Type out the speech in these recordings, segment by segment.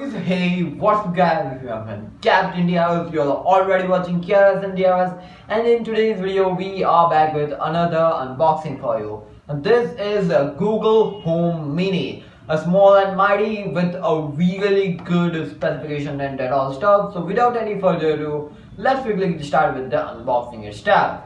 Hey, what's up guys? If you haven't Capped India's, you're already watching Kiara's India's, and in today's video we are back with another unboxing for you. And this is a Google Home Mini, a small and mighty with a really good specification and that all stuff. So without any further ado, let's quickly start with the unboxing itself.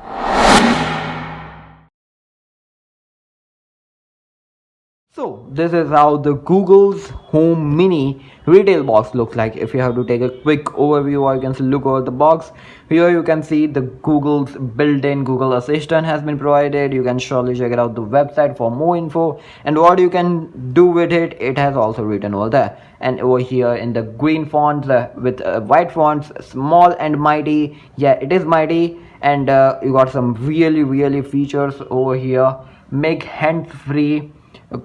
So this is how the Google's Home Mini retail box looks like. If you have to take a quick overview or you can look over the box, here you can see the Google's built-in Google Assistant has been provided. You can surely check it out the website for more info and what you can do with it. It has also written over there, and over here in the green fonts with white fonts, small and mighty. Yeah, it is mighty, and you got some really features over here. Make hands-free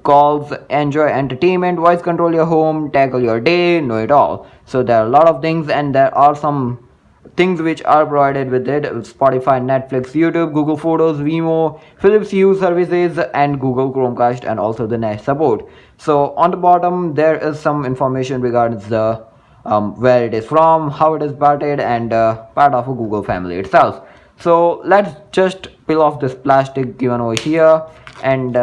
calls, enjoy entertainment, voice control your home, tackle your day, know it all. So there are a lot of things, and there are some things which are provided with it: Spotify, Netflix, YouTube, Google Photos, Vimo, Philips Hue services, and Google Chromecast, and also the Nest support. So on the bottom there is some information regarding the where it is from, how it is parted, and part of a Google family itself. So let's just peel off this plastic given over here, and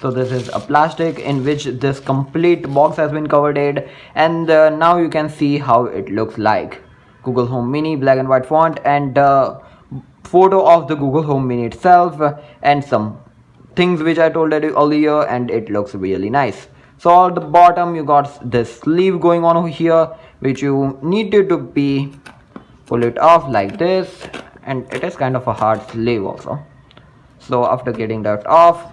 so this is a plastic in which this complete box has been covered in, and now you can see how it looks like. Google Home Mini, black and white font, and photo of the Google Home Mini itself, and some things which I told you earlier, and it looks really nice. So at the bottom you got this sleeve going on over here, which you needed to be pull it off like this, and it is kind of a hard sleeve also. So after getting that off,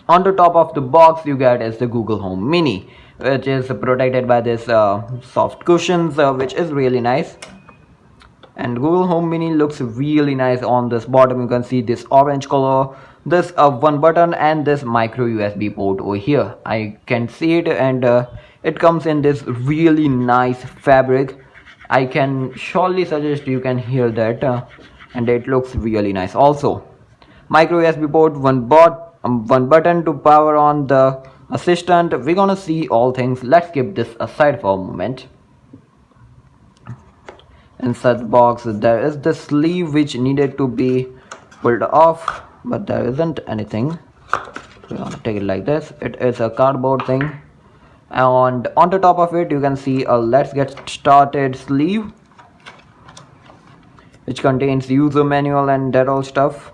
on the top of the box you get is the Google Home Mini, which is protected by this soft cushions, which is really nice. And Google Home Mini looks really nice. On this bottom you can see this orange color, this one button, and this micro USB port over here. I can see it, and it comes in this really nice fabric. I can surely suggest you can hear that, and it looks really nice. Also, micro USB port, one button to power on the assistant. We're gonna see all things. Let's keep this aside for a moment. Inside the box there is the sleeve which needed to be pulled off, but there isn't anything. We're gonna take it like this. It is a cardboard thing, and on the top of it you can see a let's get started sleeve, which contains user manual and that all stuff.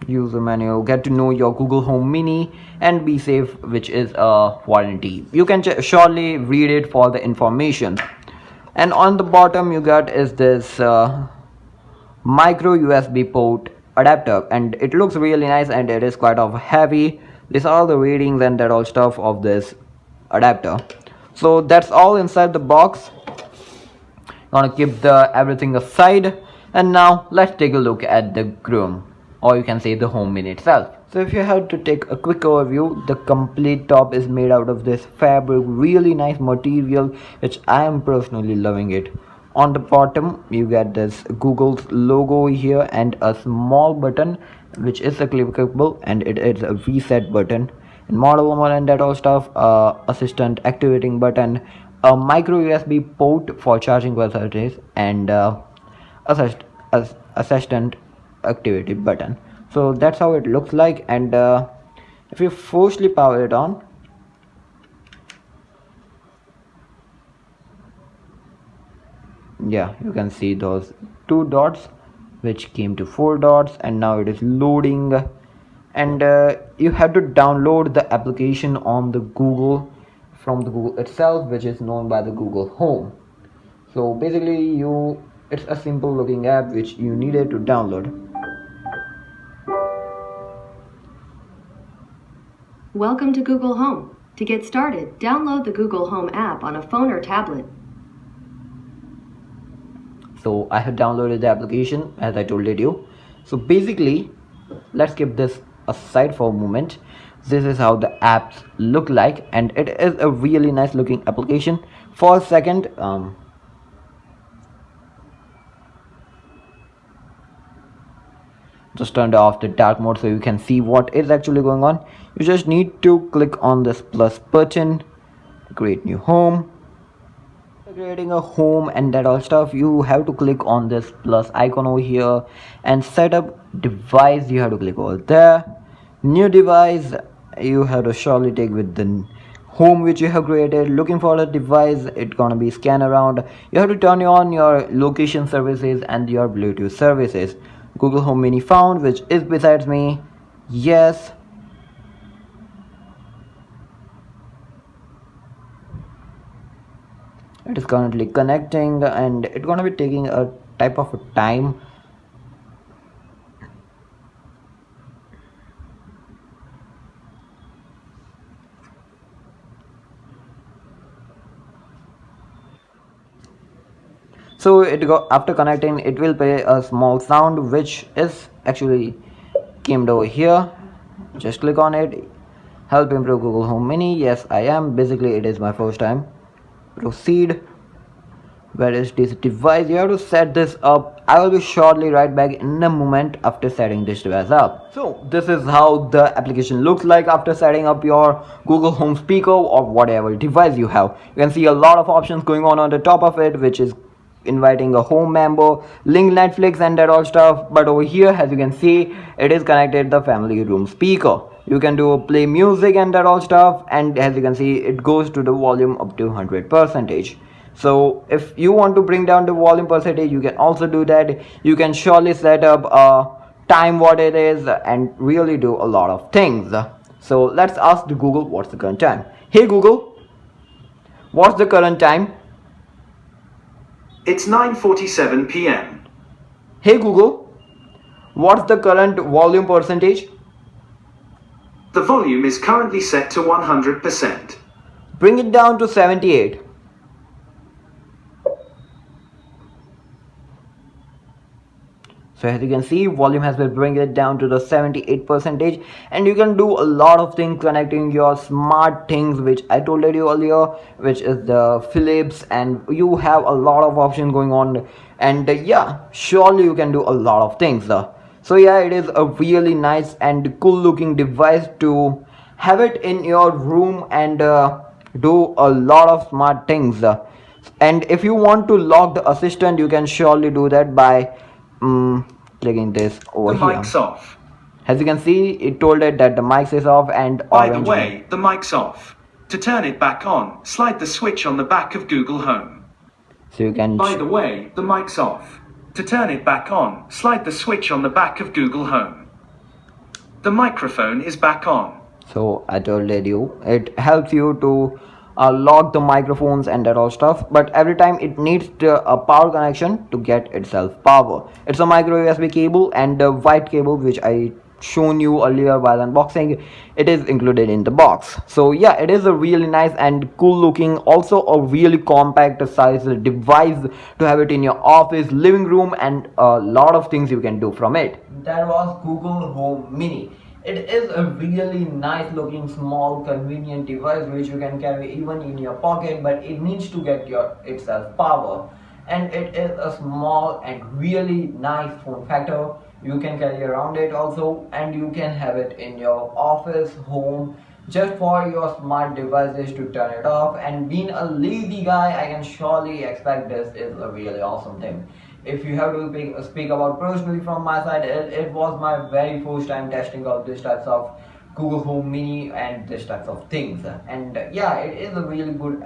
User manual, get to know your Google Home Mini and be safe, which is a warranty. You can surely read it for the information. And on the bottom you got is this micro USB port adapter, and it looks really nice, and it is quite of heavy. These are the readings and that all stuff of this adapter. So that's all inside the box. Gonna keep the everything aside, and now let's take a look at the groom, or you can say the Home Mini itself. So if you have to take a quick overview, the complete top is made out of this fabric, really nice material, which I am personally loving it. On the bottom you get this Google's logo here, and a small button which is a clickable, and it is a reset button, and model number and that all stuff, assistant activating button, a micro USB port for charging facilities, and assistant activated button. So that's how it looks like, and if you forcefully power it on, yeah, you can see those 2 dots which came to 4 dots, and now it is loading, and you have to download the application on the Google from the Google itself, which is known by the Google Home. So basically it's a simple looking app which you needed to download. Welcome to Google Home. To get started, download the Google Home app on a phone or tablet. So I have downloaded the application as I told you. So basically, let's keep this aside for a moment. This is how the apps look like, and it is a really nice looking application. For a second, just turned off the dark mode so you can see what is actually going on. You just need to click on this plus button, create new home. Creating a home and that all stuff, you have to click on this plus icon over here, and set up device, you have to click over there. New device, you have to surely take with the home which you have created. Looking for a device, it's gonna be scan around. You have to turn on your location services and your Bluetooth services. Google Home Mini found, which is besides me. Yes. It is currently connecting and it's gonna be taking a type of a time. So after connecting, it will play a small sound which is actually came over here. Just click on it. Help improve Google Home Mini. Yes, I am. Basically, it is my first time. Proceed. Where is this device? You have to set this up. I will be shortly right back in a moment after setting this device up. So this is how the application looks like after setting up your Google Home speaker or whatever device you have. You can see a lot of options going on the top of it, which is inviting a home member, link Netflix and that all stuff. But over here, as you can see, it is connected the family room speaker. You can do play music and that all stuff, and as you can see, it goes to the volume up to 100%. So if you want to bring down the volume percentage, you can also do that. You can surely set up a time what it is and really do a lot of things. So let's ask the Google what's the current time. Hey Google, what's the current time? It's 9:47 p.m. Hey Google, what's the current volume percentage? The volume is currently set to 100%. Bring it down to 78. So as you can see, volume has been bringing it down to the 78%, and you can do a lot of things connecting your smart things, which I told you earlier, which is the Philips, and you have a lot of options going on, and yeah, surely you can do a lot of things. So yeah, it is a really nice and cool looking device to have it in your room and do a lot of smart things. And if you want to lock the assistant, you can surely do that by clicking this over The here. mic's off. As you can see, it told it that the mic is off and By the orange. way, the mic's off. To turn it back on, slide the switch on the back of Google Home. So you can By the way, the mic's off. To turn it back on, slide the switch on the back of Google Home. The microphone is back on. so I told you it helps you to lock the microphones and that all stuff, but every time it needs a power connection to get itself power. It's a micro USB cable and the white cable which I shown you earlier while unboxing. It is included in the box. So yeah, it is a really nice and cool looking, also a really compact size device to have it in your office, living room, and a lot of things you can do from it. That was Google Home Mini. It is a really nice looking small convenient device which you can carry even in your pocket, but it needs to get itself power, and it is a small and really nice form factor. You can carry around it also, and you can have it in your office, home, just for your smart devices to turn it off. And being a lazy guy, I can surely expect this is a really awesome thing. If you have to speak about personally from my side, it was my very first time testing out this types of Google Home Mini and this types of things, and yeah, it is a really good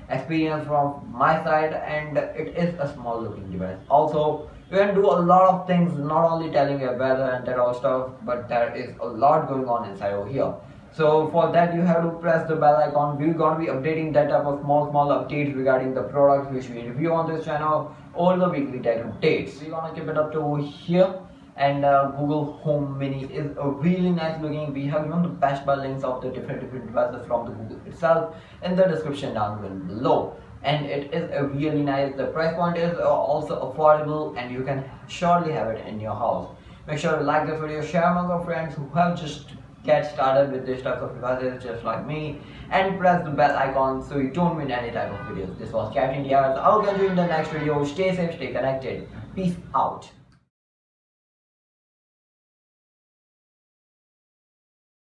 experience from my side, and it is a small looking device. Also, you can do a lot of things, not only telling your weather and that all stuff, but there is a lot going on inside over here. So for that, you have to press the bell icon. We're going to be updating that type of small updates regarding the products which we review on this channel, all the weekly tech updates. We're going to keep it up to over here. And Google Home Mini is a really nice looking. We have given the best buy links of the different devices from the Google itself in the description down below. And it is a really nice. The price point is also affordable, and you can surely have it in your house. Make sure to like this video, share among your friends who have just get started with this type of devices just like me, and press the bell icon so you don't miss any type of videos. This was Captain Diaz. I'll catch you in the next video. Stay safe, stay connected. Peace out.